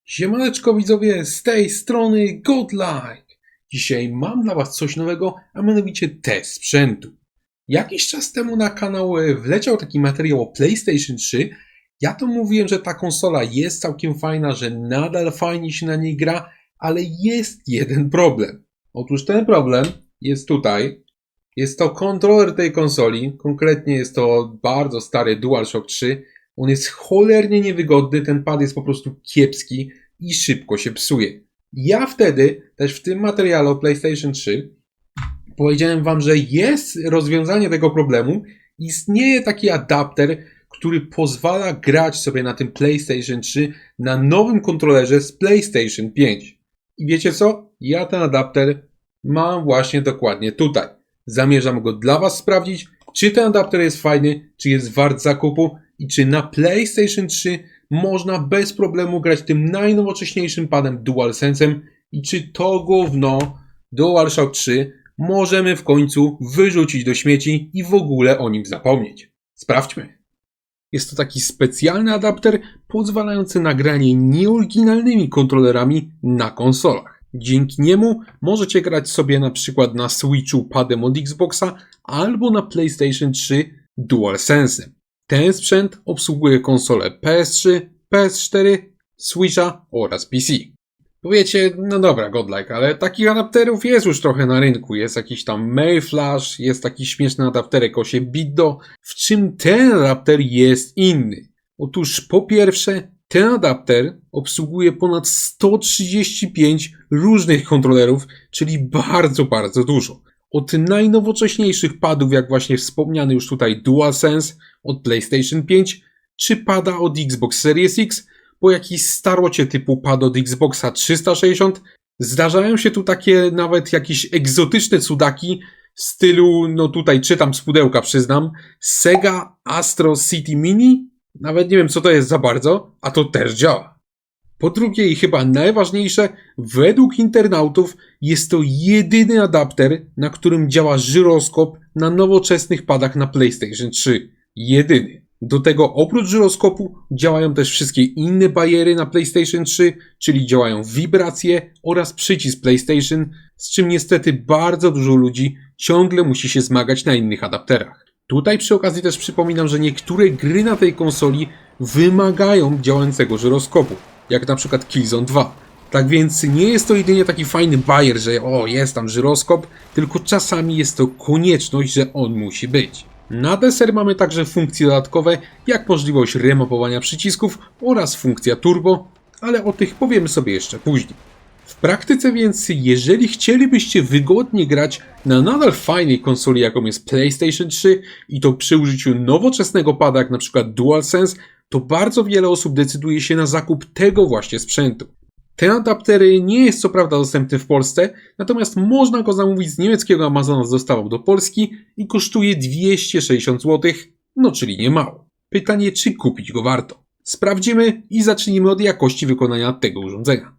Siemaneczko widzowie, z tej strony Godlike. Dzisiaj mam dla was coś nowego, a mianowicie test sprzętu. Jakiś czas temu na kanał wleciał taki materiał o PlayStation 3. Ja to mówiłem, że ta konsola jest całkiem fajna, że nadal fajnie się na niej gra, ale jest jeden problem. Otóż ten problem jest tutaj. Jest to kontroler tej konsoli, konkretnie jest to bardzo stary DualShock 3. On jest cholernie niewygodny, ten pad jest po prostu kiepski i szybko się psuje. Ja wtedy, też w tym materiale o PlayStation 3, powiedziałem wam, że jest rozwiązanie tego problemu. Istnieje taki adapter, który pozwala grać sobie na tym PlayStation 3 na nowym kontrolerze z PlayStation 5. I wiecie co? Ja ten adapter mam właśnie dokładnie tutaj. Zamierzam go dla was sprawdzić, czy ten adapter jest fajny, czy jest wart zakupu i czy na PlayStation 3 można bez problemu grać tym najnowocześniejszym padem DualSense'em i czy to gówno DualShock 3 możemy w końcu wyrzucić do śmieci i w ogóle o nim zapomnieć. Sprawdźmy. Jest to taki specjalny adapter pozwalający na granie nieoryginalnymi kontrolerami na konsolach. Dzięki niemu możecie grać sobie na przykład na Switchu padem od Xboxa albo na PlayStation 3 DualSense'em. Ten sprzęt obsługuje konsole PS3, PS4, Switcha oraz PC. Powiecie, no dobra Godlike, ale takich adapterów jest już trochę na rynku. Jest jakiś tam Mayflash, jest taki śmieszny adapterek 8-bit do. W czym ten adapter jest inny? Otóż po pierwsze, ten adapter obsługuje ponad 135 różnych kontrolerów, czyli bardzo dużo. Od najnowocześniejszych padów, jak właśnie wspomniany już tutaj DualSense od PlayStation 5, czy pada od Xbox Series X, po jakiś starocie typu pad od Xboxa 360, zdarzają się tu takie nawet jakieś egzotyczne cudaki w stylu, no tutaj czytam z pudełka przyznam, Sega Astro City Mini, nawet nie wiem co to jest za bardzo, a to też działa. Po drugie i chyba najważniejsze, według internautów jest to jedyny adapter, na którym działa żyroskop na nowoczesnych padach na PlayStation 3. Jedyny. Do tego oprócz żyroskopu działają też wszystkie inne bariery na PlayStation 3, czyli działają wibracje oraz przycisk PlayStation, z czym niestety bardzo dużo ludzi ciągle musi się zmagać na innych adapterach. Tutaj przy okazji też przypominam, że niektóre gry na tej konsoli wymagają działającego żyroskopu, jak na przykład Killzone 2. Tak więc nie jest to jedynie taki fajny bajer, że jest tam żyroskop, tylko czasami jest to konieczność, że on musi być. Na deser mamy także funkcje dodatkowe, jak możliwość remapowania przycisków oraz funkcja turbo, ale o tych powiemy sobie jeszcze później. W praktyce więc, jeżeli chcielibyście wygodnie grać na nadal fajnej konsoli, jaką jest PlayStation 3 i to przy użyciu nowoczesnego pada, jak na przykład DualSense, to bardzo wiele osób decyduje się na zakup tego właśnie sprzętu. Ten adapter nie jest co prawda dostępny w Polsce, natomiast można go zamówić z niemieckiego Amazona z dostawą do Polski i kosztuje 260 zł, no czyli nie mało. Pytanie, czy kupić go warto? Sprawdzimy i zacznijmy od jakości wykonania tego urządzenia.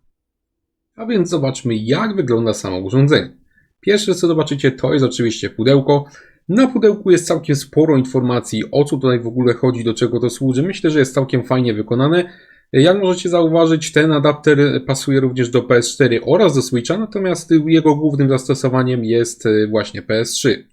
A więc zobaczmy, jak wygląda samo urządzenie. Pierwsze co zobaczycie, to jest oczywiście pudełko. Na pudełku jest całkiem sporo informacji, o co tutaj w ogóle chodzi, do czego to służy. Myślę, że jest całkiem fajnie wykonane. Jak możecie zauważyć, ten adapter pasuje również do PS4 oraz do Switcha, natomiast jego głównym zastosowaniem jest właśnie PS3.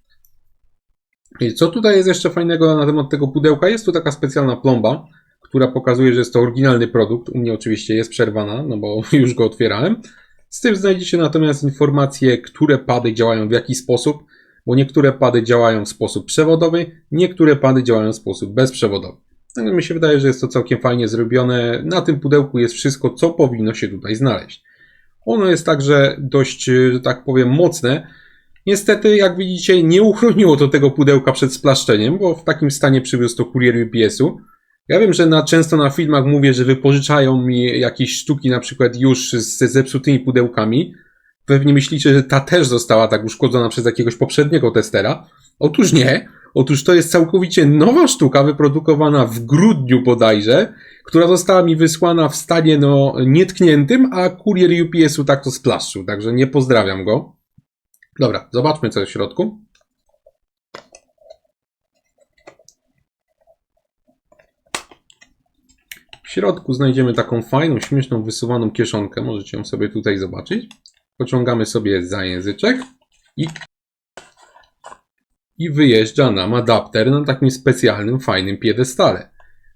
I co tutaj jest jeszcze fajnego na temat tego pudełka? Jest tu taka specjalna plomba, która pokazuje, że jest to oryginalny produkt. U mnie oczywiście jest przerwana, no bo już go otwierałem. Z tym znajdziecie natomiast informacje, które pady działają w jaki sposób, bo niektóre pady działają w sposób przewodowy, niektóre pady działają w sposób bezprzewodowy. No, mi się wydaje, że jest to całkiem fajnie zrobione. Na tym pudełku jest wszystko, co powinno się tutaj znaleźć. Ono jest także dość, że tak powiem, mocne. Niestety, jak widzicie, nie uchroniło to tego pudełka przed splaszczeniem, bo w takim stanie przywiózł to kurier UPS-u. Ja wiem, że często na filmach mówię, że wypożyczają mi jakieś sztuki, na przykład już z zepsutymi pudełkami. Pewnie myślicie, że ta też została tak uszkodzona przez jakiegoś poprzedniego testera. Otóż nie. Otóż to jest całkowicie nowa sztuka, wyprodukowana w grudniu bodajże, która została mi wysłana w stanie nietkniętym, a kurier UPS-u tak to splaszczył, także nie pozdrawiam go. Dobra, zobaczmy co jest w środku. W środku znajdziemy taką fajną, śmieszną, wysuwaną kieszonkę. Możecie ją sobie tutaj zobaczyć. Pociągamy sobie za języczek i wyjeżdża nam adapter na takim specjalnym, fajnym piedestale.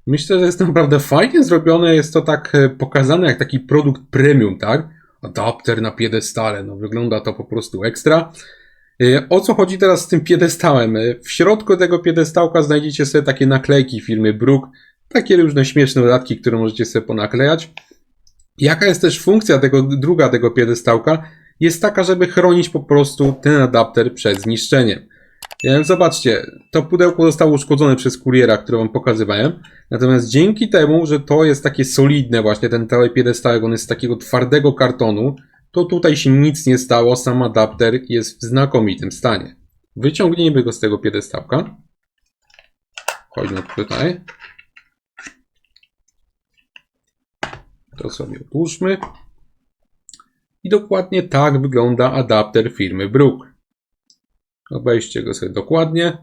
Myślę, że jest naprawdę fajnie zrobione. Jest to tak pokazane jak taki produkt premium, tak? Adapter na piedestale. No wygląda to po prostu ekstra. O co chodzi teraz z tym piedestałem? W środku tego piedestałka znajdziecie sobie takie naklejki firmy Brook. Takie różne śmieszne dodatki, które możecie sobie ponaklejać. Jaka jest też funkcja druga tego piedestałka? Jest taka, żeby chronić po prostu ten adapter przed zniszczeniem. Zobaczcie, to pudełko zostało uszkodzone przez kuriera, które wam pokazywałem. Natomiast dzięki temu, że to jest takie solidne właśnie, ten cały piedestałek, on jest z takiego twardego kartonu, to tutaj się nic nie stało, sam adapter jest w znakomitym stanie. Wyciągnijmy go z tego piedestałka. Chodźmy tutaj. To sobie odłóżmy. I dokładnie tak wygląda adapter firmy Brook. Obejrzcie go sobie dokładnie.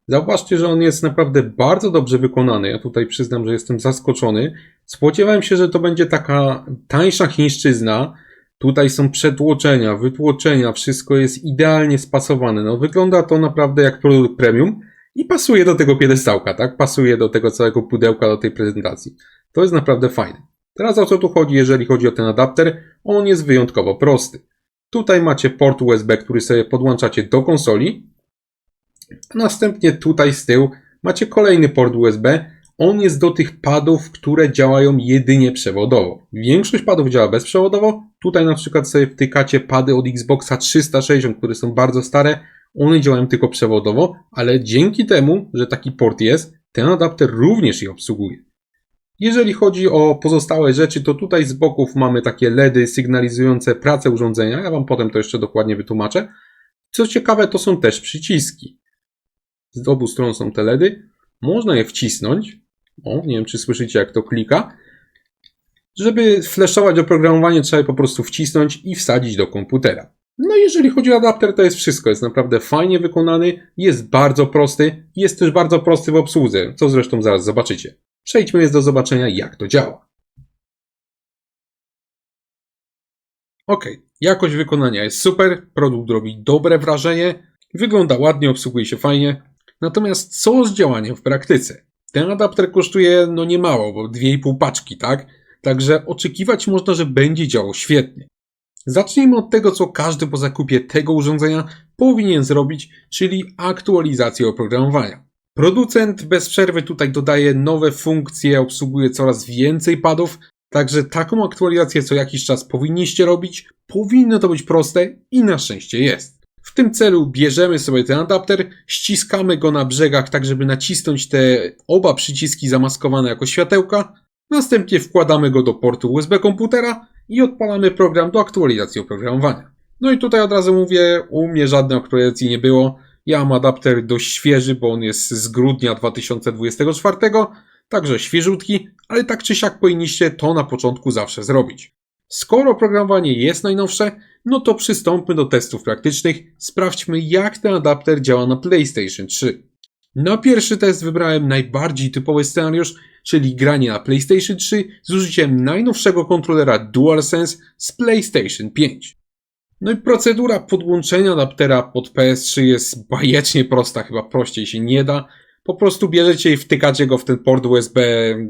Zauważcie, że on jest naprawdę bardzo dobrze wykonany. Ja tutaj przyznam, że jestem zaskoczony. Spodziewałem się, że to będzie taka tańsza chińszczyzna. Tutaj są przetłoczenia, wytłoczenia, wszystko jest idealnie spasowane. No, wygląda to naprawdę jak produkt premium i pasuje do tego piedestałka, tak? Pasuje do tego całego pudełka, do tej prezentacji. To jest naprawdę fajne. Teraz o co tu chodzi, jeżeli chodzi o ten adapter? On jest wyjątkowo prosty. Tutaj macie port USB, który sobie podłączacie do konsoli. A następnie tutaj z tyłu macie kolejny port USB. On jest do tych padów, które działają jedynie przewodowo. Większość padów działa bezprzewodowo. Tutaj na przykład sobie wtykacie pady od Xboxa 360, które są bardzo stare. One działają tylko przewodowo, ale dzięki temu, że taki port jest, ten adapter również je obsługuje. Jeżeli chodzi o pozostałe rzeczy, to tutaj z boków mamy takie LEDy sygnalizujące pracę urządzenia. Ja wam potem to jeszcze dokładnie wytłumaczę. Co ciekawe, to są też przyciski. Z obu stron są te LEDy. Można je wcisnąć. O, nie wiem, czy słyszycie, jak to klika. Żeby flashować oprogramowanie, trzeba je po prostu wcisnąć i wsadzić do komputera. No jeżeli chodzi o adapter, to jest wszystko. Jest naprawdę fajnie wykonany. Jest bardzo prosty. Jest też bardzo prosty w obsłudze, co zresztą zaraz zobaczycie. Przejdźmy więc do zobaczenia, jak to działa. Ok, jakość wykonania jest super, produkt robi dobre wrażenie, wygląda ładnie, obsługuje się fajnie. Natomiast co z działaniem w praktyce? Ten adapter kosztuje no niemało, bo 2,5 paczki, tak? Także oczekiwać można, że będzie działał świetnie. Zacznijmy od tego, co każdy po zakupie tego urządzenia powinien zrobić, czyli aktualizację oprogramowania. Producent bez przerwy tutaj dodaje nowe funkcje, obsługuje coraz więcej padów, także taką aktualizację co jakiś czas powinniście robić. Powinno to być proste i na szczęście jest. W tym celu bierzemy sobie ten adapter, ściskamy go na brzegach tak, żeby nacisnąć te oba przyciski zamaskowane jako światełka. Następnie wkładamy go do portu USB komputera i odpalamy program do aktualizacji oprogramowania. No i tutaj od razu mówię, u mnie żadnej aktualizacji nie było. Ja mam adapter dość świeży, bo on jest z grudnia 2024, także świeżutki, ale tak czy siak powinniście to na początku zawsze zrobić. Skoro oprogramowanie jest najnowsze, no to przystąpmy do testów praktycznych. Sprawdźmy, jak ten adapter działa na PlayStation 3. Na pierwszy test wybrałem najbardziej typowy scenariusz, czyli granie na PlayStation 3 z użyciem najnowszego kontrolera DualSense z PlayStation 5. No i procedura podłączenia adaptera pod PS3 jest bajecznie prosta, chyba prościej się nie da. Po prostu bierzecie i wtykacie go w ten port USB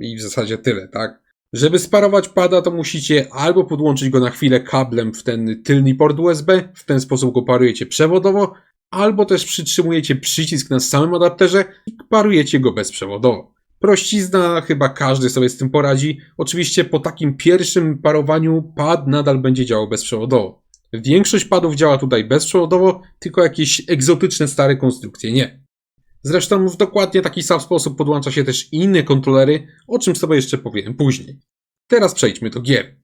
i w zasadzie tyle, tak? Żeby sparować pada, to musicie albo podłączyć go na chwilę kablem w ten tylny port USB, w ten sposób go parujecie przewodowo, albo też przytrzymujecie przycisk na samym adapterze i parujecie go bezprzewodowo. Prościzna, chyba każdy sobie z tym poradzi. Oczywiście po takim pierwszym parowaniu pad nadal będzie działał bezprzewodowo. Większość padów działa tutaj bezprzewodowo, tylko jakieś egzotyczne stare konstrukcje nie. Zresztą w dokładnie taki sam sposób podłącza się też inne kontrolery, o czym sobie jeszcze powiem później. Teraz przejdźmy do gier.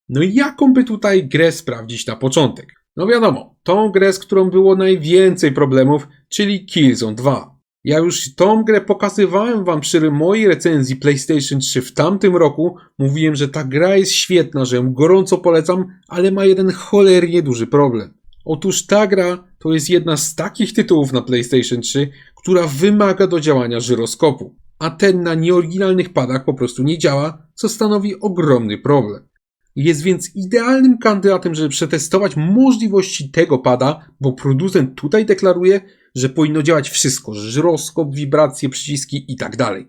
No i jaką by tutaj grę sprawdzić na początek? No wiadomo, tą grę, z którą było najwięcej problemów, czyli Killzone 2. Ja już tą grę pokazywałem wam przy mojej recenzji PlayStation 3 w tamtym roku. Mówiłem, że ta gra jest świetna, że ją gorąco polecam, ale ma jeden cholernie duży problem. Otóż ta gra to jest jedna z takich tytułów na PlayStation 3, która wymaga do działania żyroskopu. a ten na nieoryginalnych padach po prostu nie działa, co stanowi ogromny problem. Jest więc idealnym kandydatem, żeby przetestować możliwości tego pada, bo producent tutaj deklaruje, że powinno działać wszystko, żyroskop, wibracje, przyciski i tak dalej.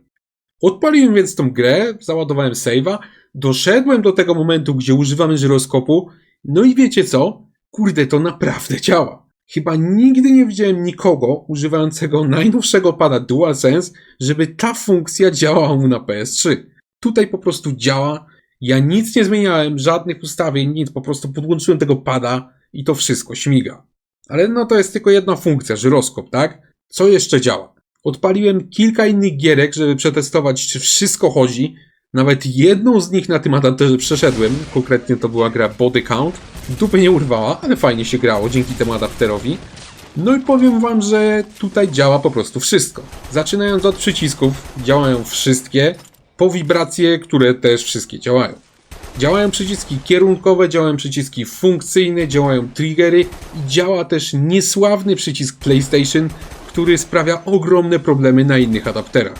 Odpaliłem więc tą grę, załadowałem save'a, doszedłem do tego momentu, gdzie używamy żyroskopu, no i wiecie co? Kurde, to naprawdę działa. Chyba nigdy nie widziałem nikogo używającego najnowszego pada DualSense, żeby ta funkcja działała mu na PS3. Tutaj po prostu działa. Ja nic nie zmieniałem, żadnych ustawień, nic, po prostu podłączyłem tego pada i to wszystko śmiga. Ale no to jest tylko jedna funkcja, żyroskop, tak? Co jeszcze działa? Odpaliłem kilka innych gierek, żeby przetestować, czy wszystko chodzi. Nawet jedną z nich na tym adapterze przeszedłem, konkretnie to była gra Body Count. Dupy nie urwała, ale fajnie się grało dzięki temu adapterowi. No i powiem wam, że tutaj działa po prostu wszystko. Zaczynając od przycisków, działają wszystkie, po wibracje, które też wszystkie działają. Działają przyciski kierunkowe, działają przyciski funkcyjne, działają triggery i działa też niesławny przycisk PlayStation, który sprawia ogromne problemy na innych adapterach.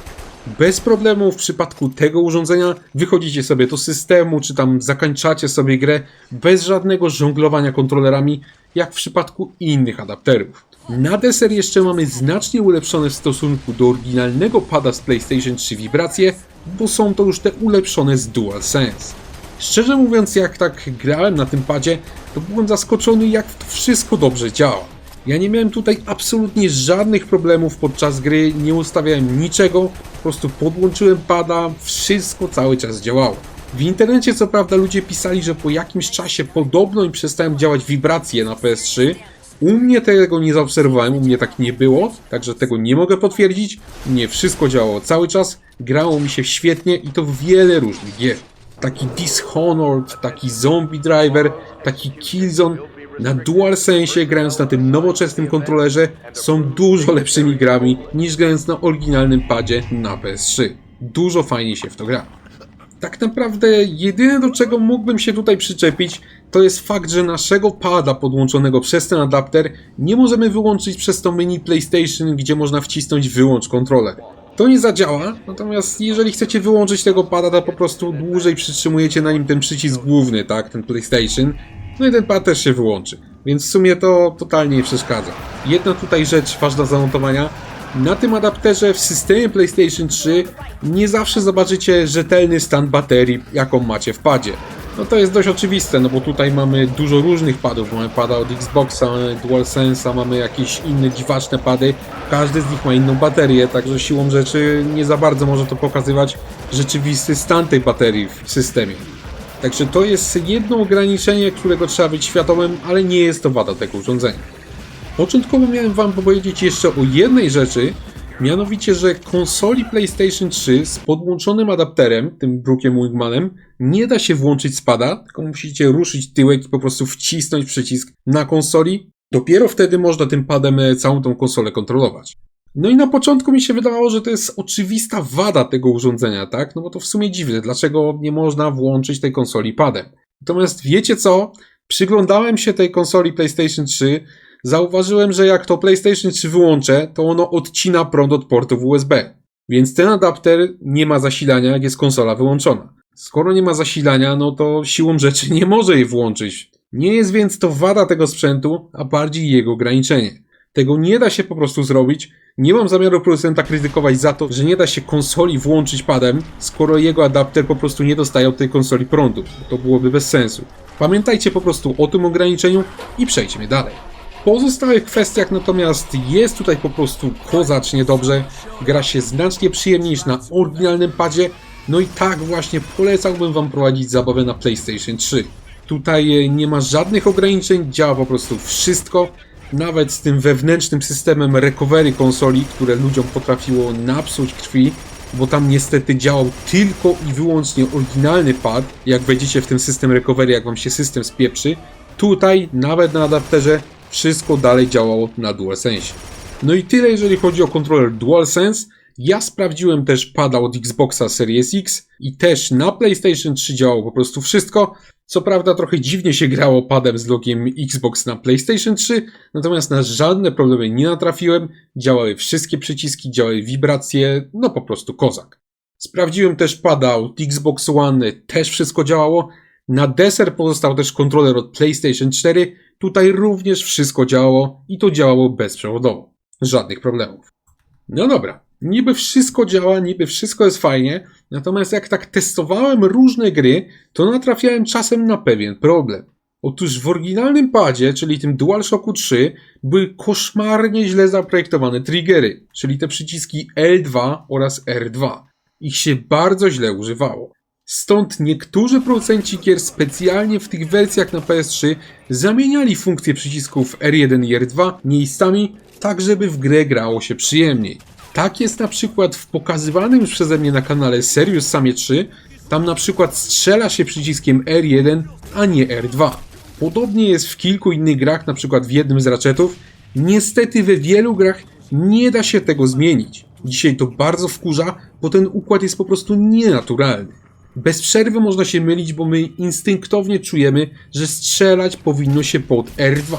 Bez problemu w przypadku tego urządzenia wychodzicie sobie do systemu, czy tam zakończacie sobie grę bez żadnego żonglowania kontrolerami, jak w przypadku innych adapterów. Na deser jeszcze mamy znacznie ulepszone w stosunku do oryginalnego pada z PlayStation 3 wibracje, bo są to już te ulepszone z DualSense. Szczerze mówiąc, jak tak grałem na tym padzie, to byłem zaskoczony, jak to wszystko dobrze działa. Ja nie miałem tutaj absolutnie żadnych problemów podczas gry, nie ustawiałem niczego, po prostu podłączyłem pada, wszystko cały czas działało. W internecie co prawda ludzie pisali, że po jakimś czasie podobno im przestają działać wibracje na PS3. U mnie tego nie zaobserwowałem, u mnie tak nie było, także tego nie mogę potwierdzić. U mnie wszystko działało cały czas, grało mi się świetnie i to wiele różnych gier. Taki Dishonored, taki Zombie Driver, taki Killzone. Na DualSense, grając na tym nowoczesnym kontrolerze, są dużo lepszymi grami niż grając na oryginalnym padzie na PS3. Dużo fajniej się w to gra. Tak naprawdę jedyne, do czego mógłbym się tutaj przyczepić, to jest fakt, że naszego pada podłączonego przez ten adapter nie możemy wyłączyć przez to menu PlayStation, gdzie można wcisnąć wyłącz kontroler. To nie zadziała, natomiast jeżeli chcecie wyłączyć tego pada, to po prostu dłużej przytrzymujecie na nim ten przycisk główny, tak, ten PlayStation. No i ten pad też się wyłączy, więc w sumie to totalnie nie przeszkadza. Jedna tutaj rzecz ważna do zanotowania. Na tym adapterze w systemie PlayStation 3 nie zawsze zobaczycie rzetelny stan baterii, jaką macie w padzie. No to jest dość oczywiste, no bo tutaj mamy dużo różnych padów. Mamy pada od Xboxa, mamy DualSense'a, mamy jakieś inne dziwaczne pady. Każdy z nich ma inną baterię, także siłą rzeczy nie za bardzo może to pokazywać rzeczywisty stan tej baterii w systemie. Także to jest jedno ograniczenie, którego trzeba być świadomym, ale nie jest to wada tego urządzenia. Początkowo miałem wam powiedzieć jeszcze o jednej rzeczy, mianowicie, że konsoli PlayStation 3 z podłączonym adapterem, tym Brookiem Wingmanem, nie da się włączyć z pada, tylko musicie ruszyć tyłek i po prostu wcisnąć przycisk na konsoli. Dopiero wtedy można tym padem całą tą konsolę kontrolować. No i na początku mi się wydawało, że to jest oczywista wada tego urządzenia, tak? No bo to w sumie dziwne, dlaczego nie można włączyć tej konsoli padem. Natomiast wiecie co? Przyglądałem się tej konsoli PlayStation 3, zauważyłem, że jak to PlayStation 3 wyłączę, to ono odcina prąd od portów USB. Więc ten adapter nie ma zasilania, jak jest konsola wyłączona. Skoro nie ma zasilania, no to siłą rzeczy nie może jej włączyć. Nie jest więc to wada tego sprzętu, a bardziej jego ograniczenie. Tego nie da się po prostu zrobić. Nie mam zamiaru producenta krytykować za to, że nie da się konsoli włączyć padem, skoro jego adapter po prostu nie dostaje od tej konsoli prądu. To byłoby bez sensu. Pamiętajcie po prostu o tym ograniczeniu i przejdźmy dalej. W pozostałych kwestiach natomiast jest tutaj po prostu kozacznie dobrze. Gra się znacznie przyjemniej niż na oryginalnym padzie. No i tak właśnie polecałbym wam prowadzić zabawę na PlayStation 3. Tutaj nie ma żadnych ograniczeń, działa po prostu wszystko. Nawet z tym wewnętrznym systemem recovery konsoli, które ludziom potrafiło napsuć krwi, bo tam niestety działał tylko i wyłącznie oryginalny pad. Jak wejdziecie w ten system recovery, jak wam się system spieprzy, tutaj nawet na adapterze wszystko dalej działało na DualSense. No i tyle, jeżeli chodzi o kontroler DualSense. Ja sprawdziłem też pada od Xboxa Series X i też na PlayStation 3 działało po prostu wszystko. Co prawda trochę dziwnie się grało padem z logiem Xbox na PlayStation 3, natomiast na żadne problemy nie natrafiłem, działały wszystkie przyciski, działały wibracje, no po prostu kozak. Sprawdziłem też pada od Xbox One, też wszystko działało. Na deser pozostał też kontroler od PlayStation 4, tutaj również wszystko działało i to działało bezprzewodowo. Żadnych problemów. No dobra, niby wszystko działa, niby wszystko jest fajnie, natomiast jak tak testowałem różne gry, to natrafiałem czasem na pewien problem. Otóż w oryginalnym padzie, czyli tym DualShocku 3, były koszmarnie źle zaprojektowane triggery, czyli te przyciski L2 oraz R2. Ich się bardzo źle używało. Stąd niektórzy producenci gier specjalnie w tych wersjach na PS3 zamieniali funkcje przycisków R1 i R2 miejscami, tak żeby w grę grało się przyjemniej. Tak jest na przykład w pokazywanym już przeze mnie na kanale Serious Samie 3, tam na przykład strzela się przyciskiem R1, a nie R2. Podobnie jest w kilku innych grach, na przykład w jednym z Ratchetów. Niestety we wielu grach nie da się tego zmienić. Dzisiaj to bardzo wkurza, bo ten układ jest po prostu nienaturalny. Bez przerwy można się mylić, bo my instynktownie czujemy, że strzelać powinno się pod R2.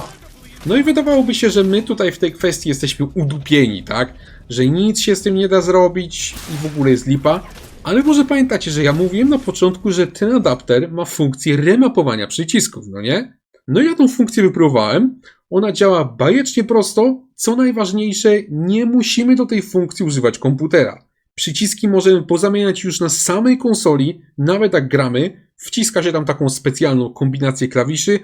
No i wydawałoby się, że my tutaj w tej kwestii jesteśmy udupieni, tak? Że nic się z tym nie da zrobić i w ogóle jest lipa. Ale może pamiętacie, że ja mówiłem na początku, że ten adapter ma funkcję remapowania przycisków, no nie? No i ja tą funkcję wypróbowałem. Ona działa bajecznie prosto. Co najważniejsze, nie musimy do tej funkcji używać komputera. Przyciski możemy pozamieniać już na samej konsoli, nawet jak gramy. Wciska się tam taką specjalną kombinację klawiszy.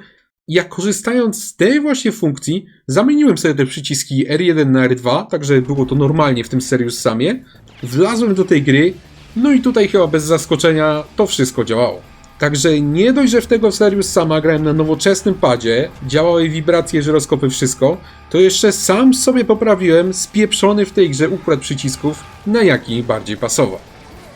I ja korzystając z tej właśnie funkcji, zamieniłem sobie te przyciski R1 na R2, tak żeby było to normalnie w tym Serious Samie. Wlazłem do tej gry, no i tutaj chyba bez zaskoczenia to wszystko działało. Także nie dość, że w tego Serious Sama grałem na nowoczesnym padzie, działały wibracje, żyroskopy, wszystko, to jeszcze sam sobie poprawiłem spieprzony w tej grze układ przycisków, na jaki bardziej pasował.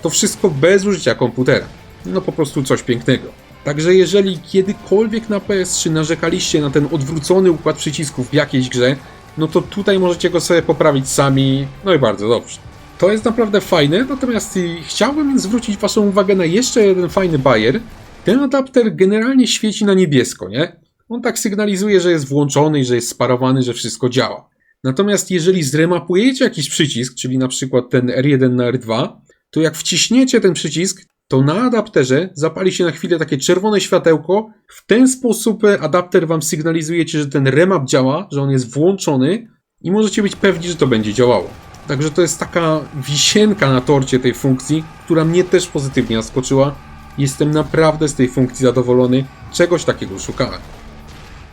To wszystko bez użycia komputera. No po prostu coś pięknego. Także jeżeli kiedykolwiek na PS3 narzekaliście na ten odwrócony układ przycisków w jakiejś grze, no to tutaj możecie go sobie poprawić sami, no i bardzo dobrze. To jest naprawdę fajne, natomiast chciałbym zwrócić waszą uwagę na jeszcze jeden fajny bajer. Ten adapter generalnie świeci na niebiesko, nie? On tak sygnalizuje, że jest włączony i że jest sparowany, że wszystko działa. Natomiast jeżeli zremapujecie jakiś przycisk, czyli na przykład ten R1 na R2, to jak wciśniecie ten przycisk, to na adapterze zapali się na chwilę takie czerwone światełko. W ten sposób adapter wam sygnalizuje, że ten remap działa, że on jest włączony i możecie być pewni, że to będzie działało. Także to jest taka wisienka na torcie tej funkcji, która mnie też pozytywnie zaskoczyła. Jestem naprawdę z tej funkcji zadowolony. Czegoś takiego szukałem.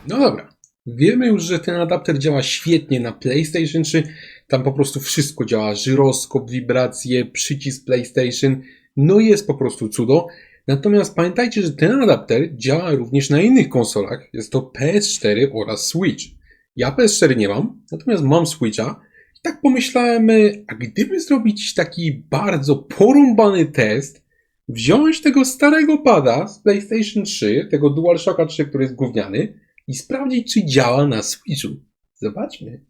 No dobra. Wiemy już, że ten adapter działa świetnie na PlayStation 3. Tam po prostu wszystko działa. Żyroskop, wibracje, przycisk PlayStation. No jest po prostu cudo. Natomiast pamiętajcie, że ten adapter działa również na innych konsolach. Jest to PS4 oraz Switch. Ja PS4 nie mam, natomiast mam Switcha. I tak pomyślałem, a gdyby zrobić taki bardzo porąbany test, wziąć tego starego pada z PlayStation 3, tego DualShocka 3, który jest gówniany, i sprawdzić, czy działa na Switchu. Zobaczmy.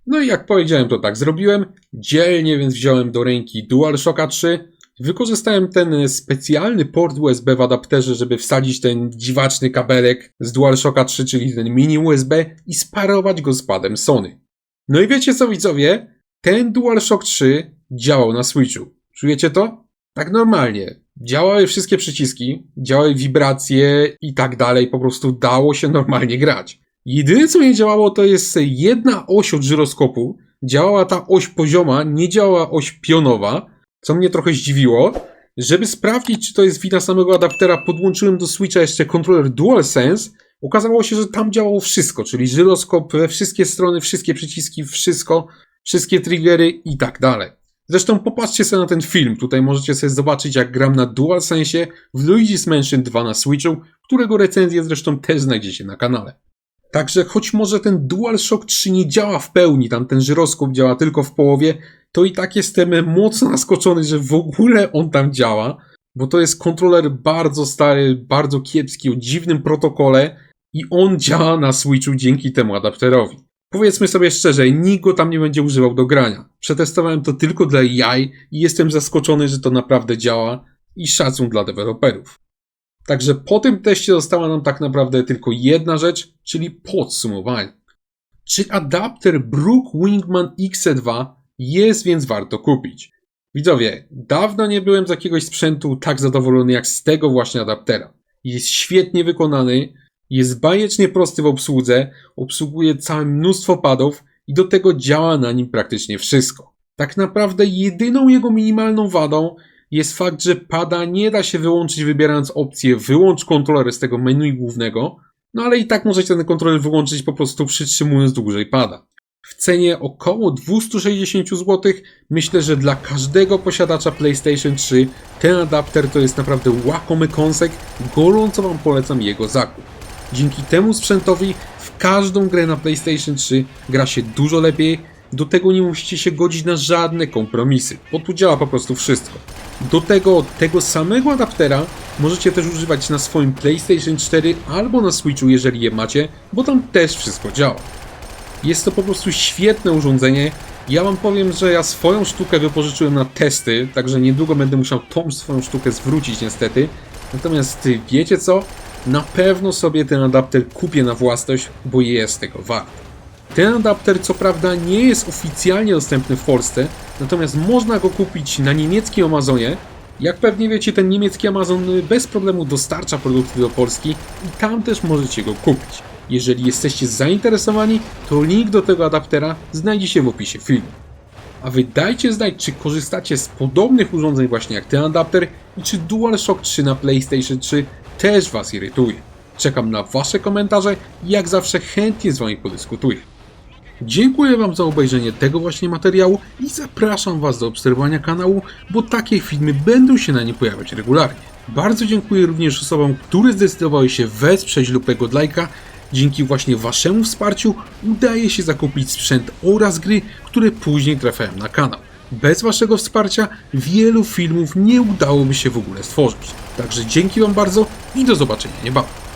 No i jak powiedziałem, to tak zrobiłem. Dzielnie więc wziąłem do ręki DualShocka 3. Wykorzystałem ten specjalny port USB w adapterze, żeby wsadzić ten dziwaczny kabelek z DualShocka 3, czyli ten mini USB, i sparować go z padem Sony. No i wiecie co, widzowie? Ten DualShock 3 działał na Switchu. Czujecie to? Tak normalnie. Działały wszystkie przyciski, działały wibracje i tak dalej. Po prostu dało się normalnie grać. Jedyne co nie działało, to jest jedna oś od żyroskopu. Działała ta oś pozioma, nie działała oś pionowa, co mnie trochę zdziwiło. Żeby sprawdzić, czy to jest wina samego adaptera, podłączyłem do Switcha jeszcze kontroler DualSense. Okazało się, że tam działało wszystko, czyli żyroskop, wszystkie strony, wszystkie przyciski, wszystko, wszystkie triggery i tak dalej. Zresztą popatrzcie sobie na ten film, tutaj możecie sobie zobaczyć, jak gram na DualSense w Luigi's Mansion 2 na Switchu, którego recenzję zresztą też znajdziecie na kanale. Także choć może ten DualShock 3 nie działa w pełni, tam ten żyroskop działa tylko w połowie, to i tak jestem mocno zaskoczony, że w ogóle on tam działa, bo to jest kontroler bardzo stary, bardzo kiepski, o dziwnym protokole i on działa na Switchu dzięki temu adapterowi. Powiedzmy sobie szczerze, nikt go tam nie będzie używał do grania. Przetestowałem to tylko dla jaj i jestem zaskoczony, że to naprawdę działa i szacun dla deweloperów. Także po tym teście została nam tak naprawdę tylko jedna rzecz, czyli podsumowanie. Czy adapter Brook Wingman XC2 jest więc warto kupić? Widzowie, dawno nie byłem z jakiegoś sprzętu tak zadowolony jak z tego właśnie adaptera. Jest świetnie wykonany, jest bajecznie prosty w obsłudze, obsługuje całe mnóstwo padów i do tego działa na nim praktycznie wszystko. Tak naprawdę jedyną jego minimalną wadą jest fakt, że pada nie da się wyłączyć wybierając opcję wyłącz kontroler z tego menu głównego, no ale i tak możecie ten kontroler wyłączyć po prostu przytrzymując dłużej pada. W cenie około 260 zł myślę, że dla każdego posiadacza PlayStation 3 ten adapter to jest naprawdę łakomy kąsek, gorąco Wam polecam jego zakup. Dzięki temu sprzętowi w każdą grę na PlayStation 3 gra się dużo lepiej, do tego nie musicie się godzić na żadne kompromisy, bo tu działa po prostu wszystko. Do tego samego adaptera możecie też używać na swoim PlayStation 4 albo na Switchu, jeżeli je macie, bo tam też wszystko działa. Jest to po prostu świetne urządzenie. Ja Wam powiem, że ja swoją sztukę wypożyczyłem na testy, także niedługo będę musiał tą swoją sztukę zwrócić niestety. Natomiast wiecie co? Na pewno sobie ten adapter kupię na własność, bo jest tego wart. Ten adapter co prawda nie jest oficjalnie dostępny w Polsce, natomiast można go kupić na niemieckim Amazonie. Jak pewnie wiecie, ten niemiecki Amazon bez problemu dostarcza produkty do Polski i tam też możecie go kupić. Jeżeli jesteście zainteresowani, to link do tego adaptera znajdzie się w opisie filmu. A wy dajcie znać, czy korzystacie z podobnych urządzeń właśnie jak ten adapter i czy DualShock 3 na PlayStation 3 też Was irytuje. Czekam na Wasze komentarze i jak zawsze chętnie z Wami podyskutuję. Dziękuję Wam za obejrzenie tego właśnie materiału i zapraszam Was do obserwowania kanału, bo takie filmy będą się na nie pojawiać regularnie. Bardzo dziękuję również osobom, które zdecydowały się wesprzeć lub tego lajka. Dzięki właśnie Waszemu wsparciu udaje się zakupić sprzęt oraz gry, które później trafiają na kanał. Bez Waszego wsparcia wielu filmów nie udałoby się w ogóle stworzyć. Także dzięki Wam bardzo i do zobaczenia niebawem.